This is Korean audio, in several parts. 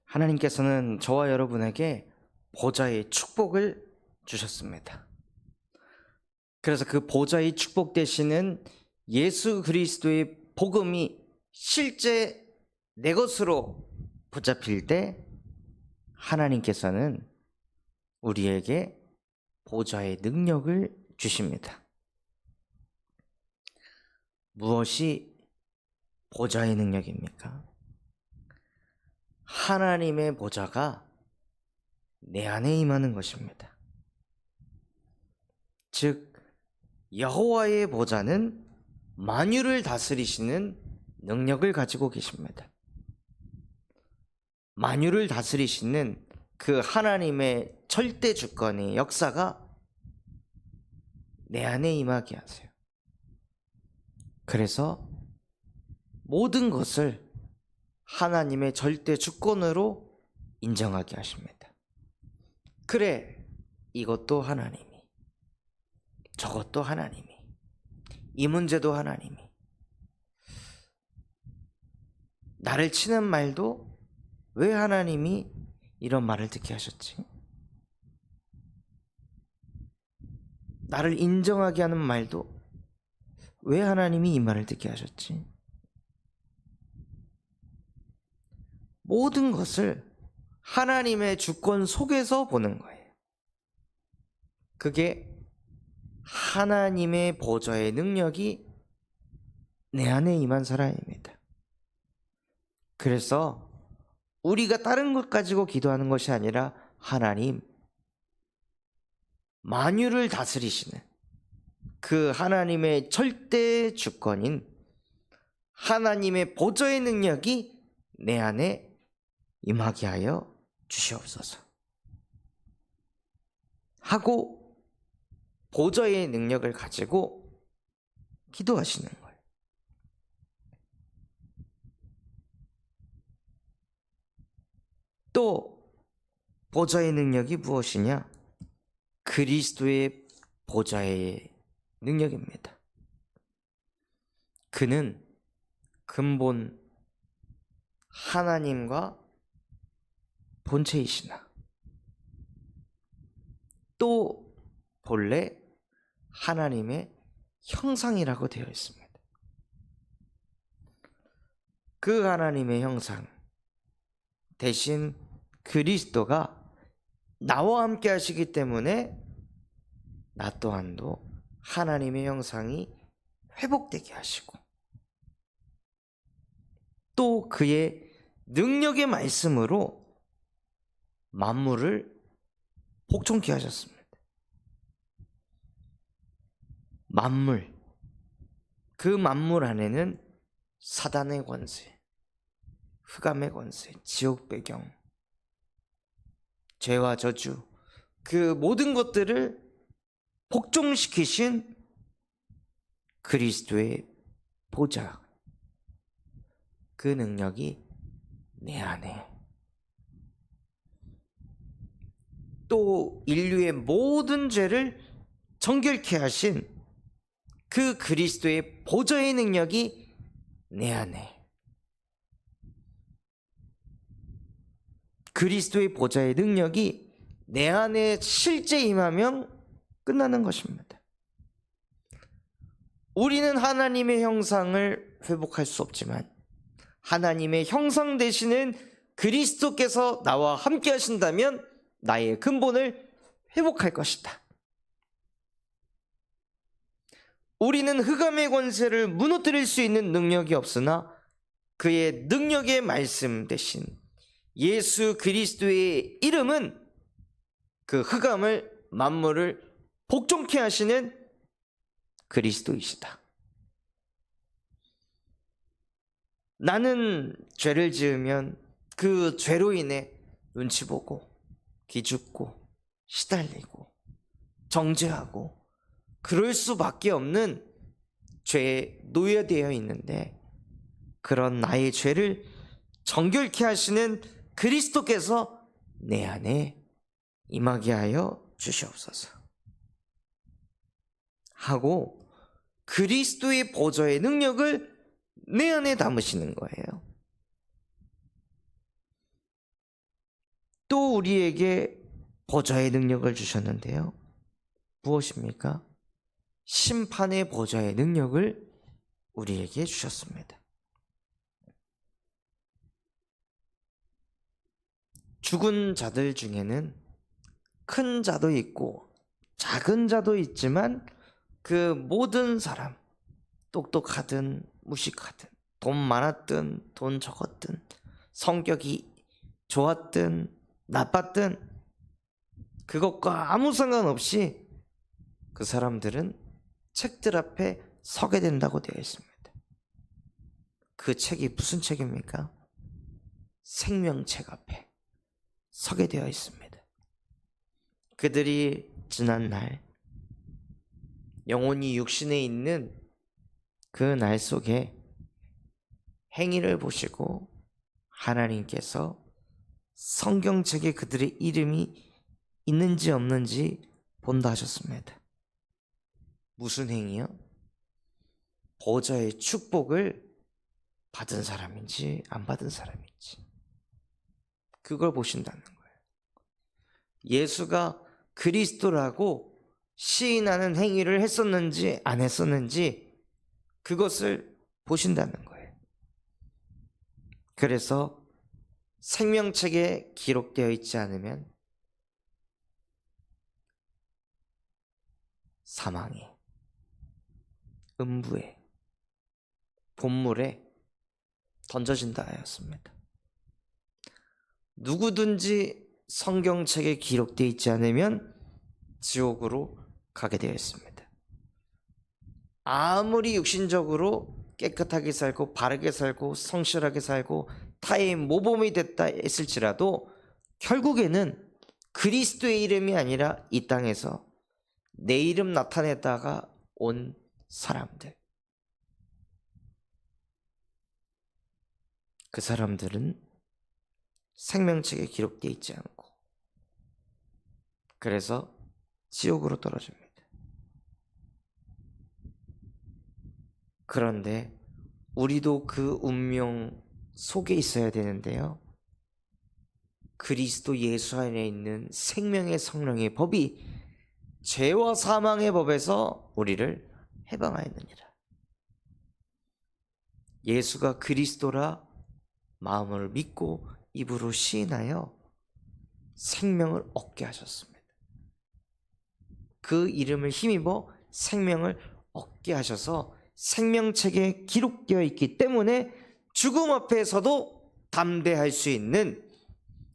하나님께서는 저와 여러분에게 보좌의 축복을 주셨습니다. 그래서 그 보좌의 축복 되시는 예수 그리스도의 복음이 실제 내 것으로 붙잡힐 때 하나님께서는 우리에게 보좌의 능력을 주십니다. 무엇이 보좌의 능력입니까? 하나님의 보좌가 내 안에 임하는 것입니다. 즉 여호와의 보좌는 만유를 다스리시는 능력을 가지고 계십니다. 만유를 다스리시는 그 하나님의 절대 주권의 역사가 내 안에 임하게 하세요. 그래서 모든 것을 하나님의 절대 주권으로 인정하게 하십니다. 그래, 이것도 하나님이, 저것도 하나님이, 이 문제도 하나님이, 나를 치는 말도 왜 하나님이 이런 말을 듣게 하셨지? 나를 인정하게 하는 말도 왜 하나님이 이 말을 듣게 하셨지? 모든 것을 하나님의 주권 속에서 보는 거예요. 그게 하나님의 보좌의 능력이 내 안에 임한 사람입니다. 그래서 우리가 다른 것 가지고 기도하는 것이 아니라 하나님, 만유를 다스리시는 그 하나님의 절대 주권인 하나님의 보좌의 능력이 내 안에 임하게 하여 주시옵소서 하고 보좌의 능력을 가지고 기도하시는 거예요. 또 보좌의 능력이 무엇이냐? 그리스도의 보좌의 능력입니다. 그는 근본 하나님과 본체이시나 또 본래 하나님의 형상이라고 되어 있습니다. 그 하나님의 형상 대신 그리스도가 나와 함께 하시기 때문에 나 또한도 하나님의 형상이 회복되게 하시고 또 그의 능력의 말씀으로 만물을 복종케 하셨습니다. 만물, 그 만물 안에는 사단의 권세, 흑암의 권세, 지옥 배경, 죄와 저주, 그 모든 것들을 복종시키신 그리스도의 보좌, 그 능력이 내 안에, 또 인류의 모든 죄를 정결케 하신 그 그리스도의 보좌의 능력이 내 안에, 그리스도의 보좌의 능력이 내 안에 실제 임하면 끝나는 것입니다. 우리는 하나님의 형상을 회복할 수 없지만 하나님의 형상 되시는 그리스도께서 나와 함께 하신다면 나의 근본을 회복할 것이다. 우리는 흑암의 권세를 무너뜨릴 수 있는 능력이 없으나 그의 능력의 말씀 대신 예수 그리스도의 이름은 그 흑암을, 만물을 복종케 하시는 그리스도이시다. 나는 죄를 지으면 그 죄로 인해 눈치 보고 기죽고 시달리고 정죄하고 그럴 수밖에 없는 죄에 노예되어 있는데 그런 나의 죄를 정결케 하시는 그리스도께서 내 안에 임하게 하여 주시옵소서 하고 그리스도의 보좌의 능력을 내 안에 담으시는 거예요. 또 우리에게 보좌의 능력을 주셨는데요. 무엇입니까? 심판의 보좌의 능력을 우리에게 주셨습니다. 죽은 자들 중에는 큰 자도 있고 작은 자도 있지만 그 모든 사람, 똑똑하든 무식하든 돈 많았든 돈 적었든 성격이 좋았든 나빴든 그것과 아무 상관없이 그 사람들은 책들 앞에 서게 된다고 되어 있습니다. 그 책이 무슨 책입니까? 생명책 앞에 서게 되어 있습니다. 그들이 지난 날, 영혼이 육신에 있는 그 날 속에 행위를 보시고 하나님께서 성경책에 그들의 이름이 있는지 없는지 본다 하셨습니다. 무슨 행위요? 보좌의 축복을 받은 사람인지 안 받은 사람인지 그걸 보신다는 거예요. 예수가 그리스도라고 시인하는 행위를 했었는지 안 했었는지 그것을 보신다는 거예요. 그래서 생명책에 기록되어 있지 않으면 사망에, 음부에, 본물에 던져진다 하였습니다. 누구든지 성경책에 기록되어 있지 않으면 지옥으로 가게 되어 있습니다. 아무리 육신적으로 깨끗하게 살고 바르게 살고 성실하게 살고 타의 모범이 됐다 했을지라도 결국에는 그리스도의 이름이 아니라 이 땅에서 내 이름 나타내다가 온 사람들, 그 사람들은 생명책에 기록되어 있지 않고 그래서 지옥으로 떨어집니다. 그런데 우리도 그 운명 속에 있어야 되는데요. 그리스도 예수 안에 있는 생명의 성령의 법이 죄와 사망의 법에서 우리를 해방하였느니라. 예수가 그리스도라 마음을 믿고 입으로 시인하여 생명을 얻게 하셨습니다. 그 이름을 힘입어 생명을 얻게 하셔서 생명책에 기록되어 있기 때문에 죽음 앞에서도 담대할 수 있는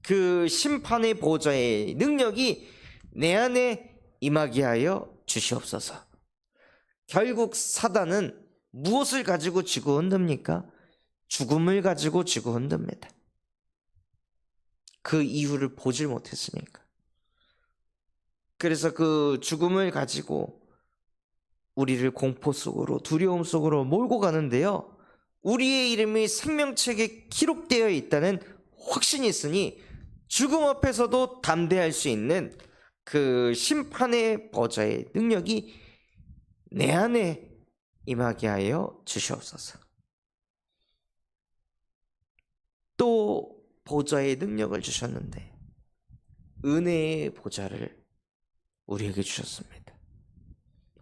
그 심판의 보좌의 능력이 내 안에 임하게 하여 주시옵소서. 결국 사단은 무엇을 가지고 지구 흔듭니까? 죽음을 가지고 지구 흔듭니다. 그 이유를 보질 못했으니까. 그래서 그 죽음을 가지고 우리를 공포 속으로 두려움 속으로 몰고 가는데요. 우리의 이름이 생명책에 기록되어 있다는 확신이 있으니 죽음 앞에서도 담대할 수 있는 그 심판의 보좌의 능력이 내 안에 임하게 하여 주시옵소서. 또 보좌의 능력을 주셨는데 은혜의 보좌를 우리에게 주셨습니다.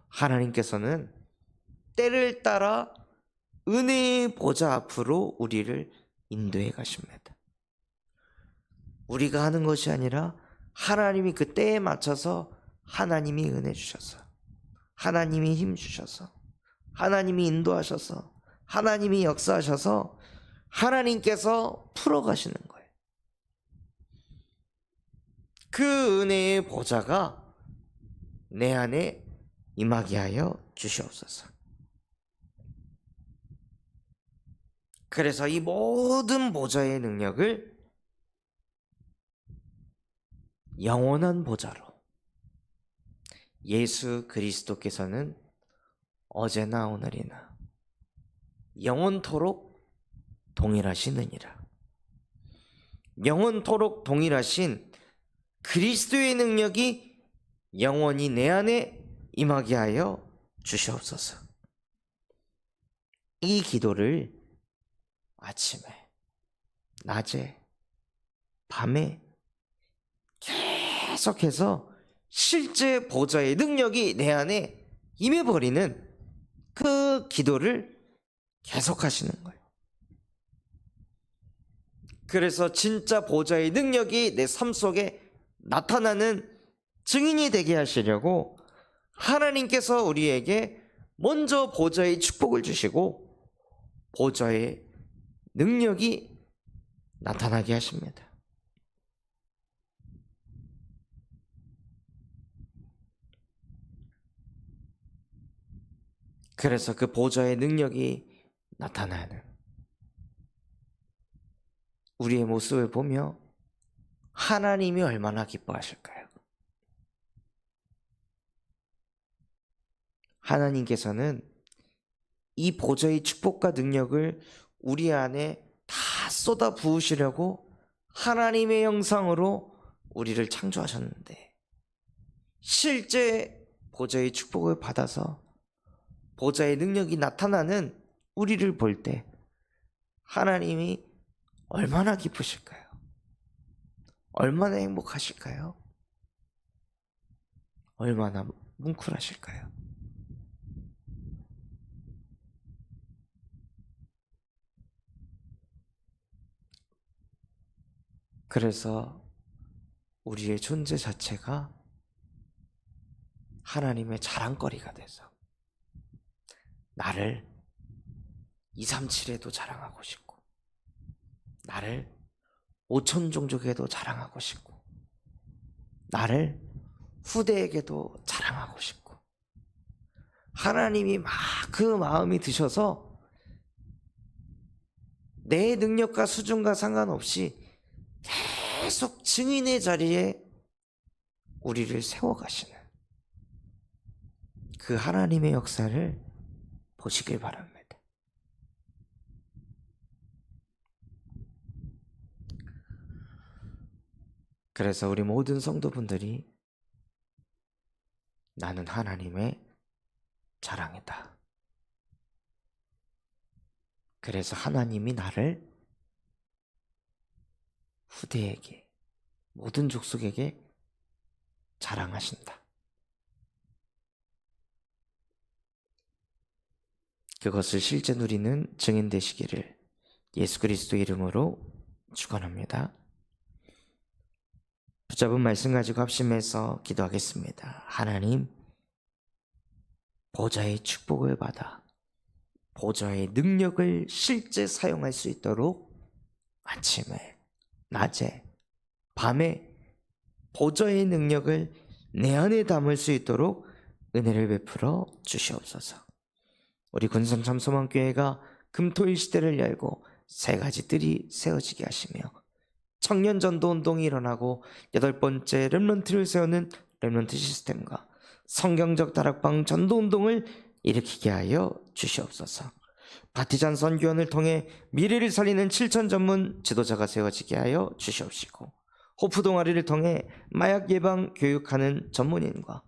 하나님께서는 때를 따라 은혜의 보좌 앞으로 우리를 인도해 가십니다. 우리가 하는 것이 아니라 하나님이 그 때에 맞춰서 하나님이 은혜 주셔서 하나님이 힘 주셔서 하나님이 인도하셔서 하나님이 역사하셔서 하나님께서 풀어가시는 거예요. 그 은혜의 보좌가 내 안에 임하게 하여 주시옵소서. 그래서 이 모든 보좌의 능력을 영원한 보좌로 예수 그리스도께서는 어제나 오늘이나 영원토록 동일하시느니라. 영원토록 동일하신 그리스도의 능력이 영원히 내 안에 임하게 하여 주시옵소서. 이 기도를 아침에, 낮에, 밤에 계속해서 실제 보좌의 능력이 내 안에 임해버리는 그 기도를 계속하시는 거예요. 그래서 진짜 보좌의 능력이 내 삶 속에 나타나는 증인이 되게 하시려고 하나님께서 우리에게 먼저 보좌의 축복을 주시고 보좌의 능력이 나타나게 하십니다. 그래서 그 보좌의 능력이 나타나는 우리의 모습을 보며 하나님이 얼마나 기뻐하실까요? 하나님께서는 이 보좌의 축복과 능력을 우리 안에 다 쏟아 부으시려고 하나님의 형상으로 우리를 창조하셨는데, 실제 보좌의 축복을 받아서 보좌의 능력이 나타나는 우리를 볼 때 하나님이 얼마나 기쁘실까요? 얼마나 행복하실까요? 얼마나 뭉클하실까요? 그래서 우리의 존재 자체가 하나님의 자랑거리가 돼서 나를 237에도 자랑하고 싶고, 나를 5천 종족에도 자랑하고 싶고, 나를 후대에게도 자랑하고 싶고, 하나님이 막 그 마음이 드셔서 내 능력과 수준과 상관없이 계속 증인의 자리에 우리를 세워가시는 그 하나님의 역사를 보시길 바랍니다. 그래서 우리 모든 성도분들이 나는 하나님의 자랑이다. 그래서 하나님이 나를 후대에게, 모든 족속에게 자랑하신다. 그것을 실제 누리는 증인 되시기를 예수 그리스도 이름으로 축원합니다. 붙잡은 말씀 가지고 합심해서 기도하겠습니다. 하나님, 보좌의 축복을 받아 보좌의 능력을 실제 사용할 수 있도록 아침에, 낮에, 밤에 보좌의 능력을 내 안에 담을 수 있도록 은혜를 베풀어 주시옵소서. 우리 군산 참소망교회가 금토일 시대를 열고 세 가지 뜰이 세워지게 하시며 청년 전도 운동이 일어나고 8번째 렘넌트를 세우는 렘넌트 시스템과 성경적 다락방 전도 운동을 일으키게 하여 주시옵소서. 바티잔 선교원을 통해 미래를 살리는 7천 전문 지도자가 세워지게 하여 주시옵시고, 호프 동아리를 통해 마약 예방 교육하는 전문인과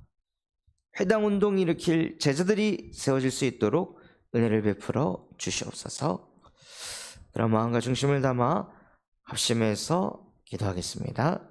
회당 운동 일으킬 제자들이 세워질 수 있도록 은혜를 베풀어 주시옵소서. 그런 마음과 중심을 담아 합심해서 기도하겠습니다.